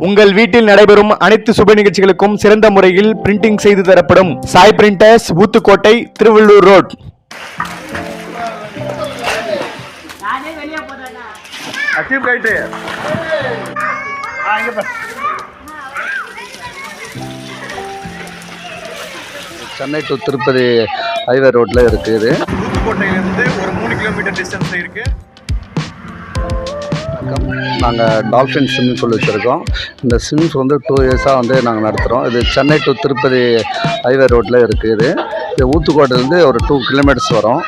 உங்கள் வீட்டில் நடைபெறும் அனைத்து சுப நிகழ்ச்சிகளுக்கும் சிறந்த முறையில் பிரிண்டிங் செய்து தரப்படும் Sai printers, Uthukottai, Tiruvallur road. Chennai to Tirupati highway ரோட்டில் இருக்குது. ஊத்துக்கோட்டையிலிருந்து ஒரு 3 கிலோமீட்டர் டிஸ்டன்ஸ் இருக்கு. நாங்கள் டால்ஃபின் ஸ்விம்மிங் பூல் வச்சுருக்கோம். இந்த ஸ்விம்மிங் பூல் வந்து 2 இயர்ஸாக வந்து நாங்கள் நடத்துகிறோம். இது சென்னை டு திருப்பதி ஹைவே ரோட்டில் இருக்குது. இது ஊத்துக்கோட்டையிலேருந்து ஒரு 2 கிலோமீட்டர்ஸ் வரும்.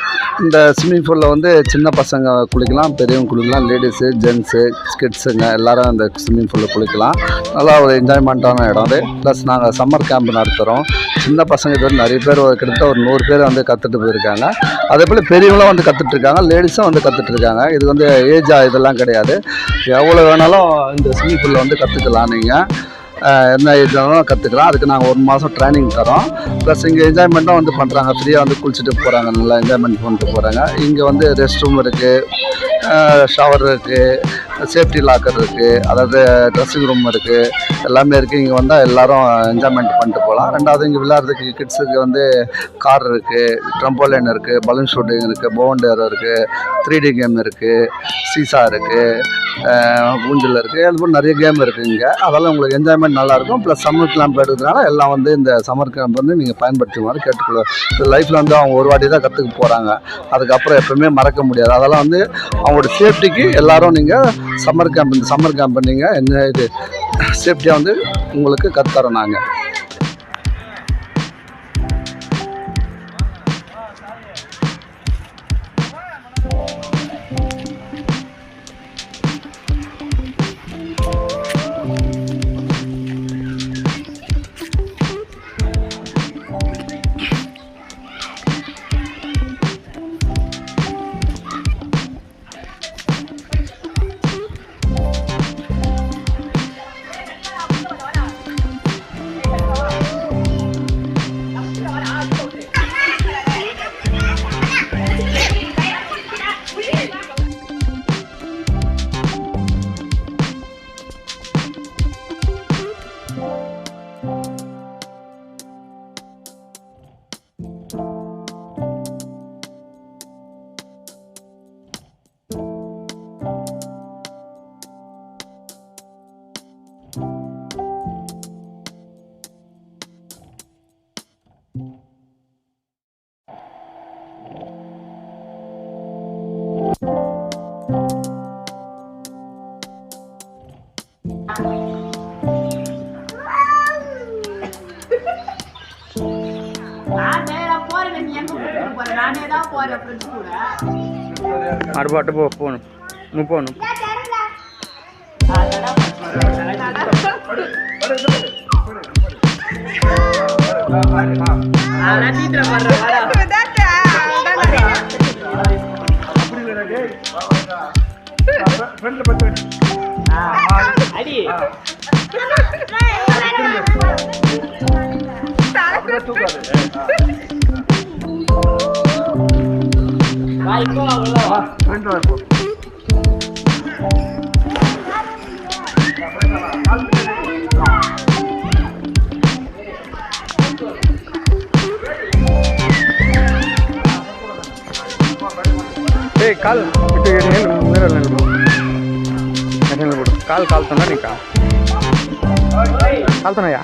இந்த ஸ்விம்மிங் பூலில் வந்து சின்ன பசங்க குளிக்கலாம், பெரியவங்க குளிக்கலாம், லேடிஸு, ஜென்ஸு, கிட்ஸுங்க எல்லோரும் அந்த ஸ்விம்மிங் பூலில் குளிக்கலாம். நல்லா ஒரு என்ஜாய்மெண்ட்டான இடம் அது. ப்ளஸ் நாங்கள் சம்மர் கேம்ப் நடத்துகிறோம். சின்ன பசங்க இது நிறைய பேர் கிட்டத்தட்ட ஒரு 100 பேர் வந்து கற்றுட்டு போயிருக்காங்க. அதே போல் பெரியவங்களும் வந்து கற்றுட்ருக்காங்க, லேடிஸும் வந்து கற்றுட்ருக்காங்க. இது வந்து ஏஜாக இதெல்லாம் கிடையாது. எவ்வளோ வேணாலும் இந்த ஸ்விம்மிங் பூலில் வந்து கற்றுக்கலாம். நீங்கள் என்ன ஏஜ் வேணாலும் கற்றுக்கலாம். அதுக்கு நாங்கள் 1 மாதம் ட்ரைனிங் தரோம். ப்ளஸ் இங்கே என்ஜாய்மெண்ட்டும் வந்து பண்ணுறாங்க. ஃப்ரீயாக வந்து குளிச்சுட்டு போகிறாங்க, நல்லா என்ஜாய்மெண்ட் பண்ணிட்டு போகிறாங்க. இங்கே வந்து ரெஸ்ட் ரூம் இருக்குது, ஷவர் இருக்குது, சேஃப்டி லாக்கர் இருக்குது, அதாவது ட்ரெஸ்ஸிங் ரூம் இருக்குது, எல்லாமே இருக்குது. இங்கே வந்தால் எல்லோரும் என்ஜாய்மெண்ட் பண்ணிட்டு போகலாம். ரெண்டாவது இங்கே விளையாடுறதுக்கு கிட்ஸுக்கு வந்து கார் இருக்குது, ட்ரம்போலைன் இருக்குது, பலூன் ஷூட்டிங் இருக்குது, பவுண்டர் இருக்குது, 3D கேம் இருக்குது, சீசா இருக்குது, ஊஞ்சல் இருக்குது. அது போல் நிறைய கேம் இருக்குது இங்கே. அதெல்லாம் உங்களுக்கு என்ஜாய்மெண்ட் நல்லாயிருக்கும். ப்ளஸ் சம்மர் கேம்ப் எடுக்கிறதுனால எல்லாம் வந்து இந்த சம்மர் கேம்ப் வந்து நீங்கள் பயன்படுத்துமாறு கேட்டுக்கொள்ள. இந்த லைஃப்பில் வந்து அவங்க ஒரு வாட்டி தான் கற்றுக்க போகிறாங்க. அதுக்கப்புறம் எப்பவுமே மறக்க முடியாது. அதெல்லாம் வந்து அவங்களோட சேஃப்டிக்கு எல்லோரும் நீங்கள் சம்மர் கேம்ப் நீங்கள் என்ன இது சேஃப்டியாக வந்து உங்களுக்கு கற்றுத்தரோம் நாங்கள். అటు పోను నువ్వు పోను కాల్ కాల్ కాలుతున్నా నీకా కాలుతున్నాయా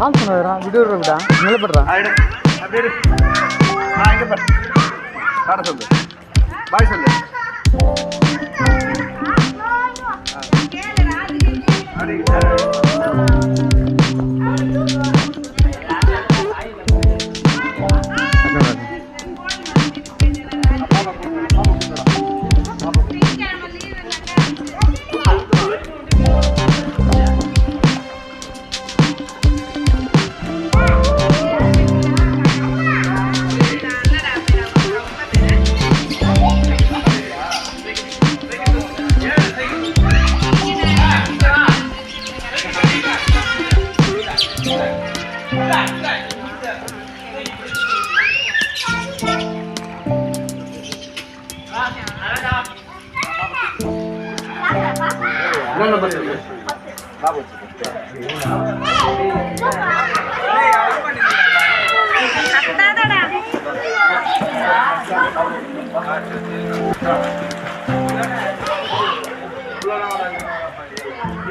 கால் சொன்னதுடா விடுற விடா நிலப்படுறா அப்படியே இங்கே பாரு காட சொல்லு பாய் சொல்லு ஃபோன் நம்பர் சொல்லு.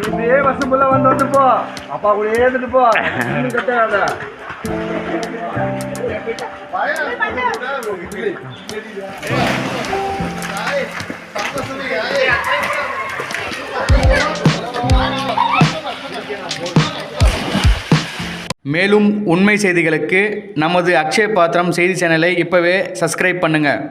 இப்படியே வருஷம் ஃபுல்லாக வந்து போ, அப்பா கூட ஏந்துட்டு போ, கட்டாத. மேலும் உண்மை செய்திகளுக்கு நமது அக்ஷய பாத்திரம் செய்தி சேனலை இப்போவே சப்ஸ்கிரைப் பண்ணுங்கள்.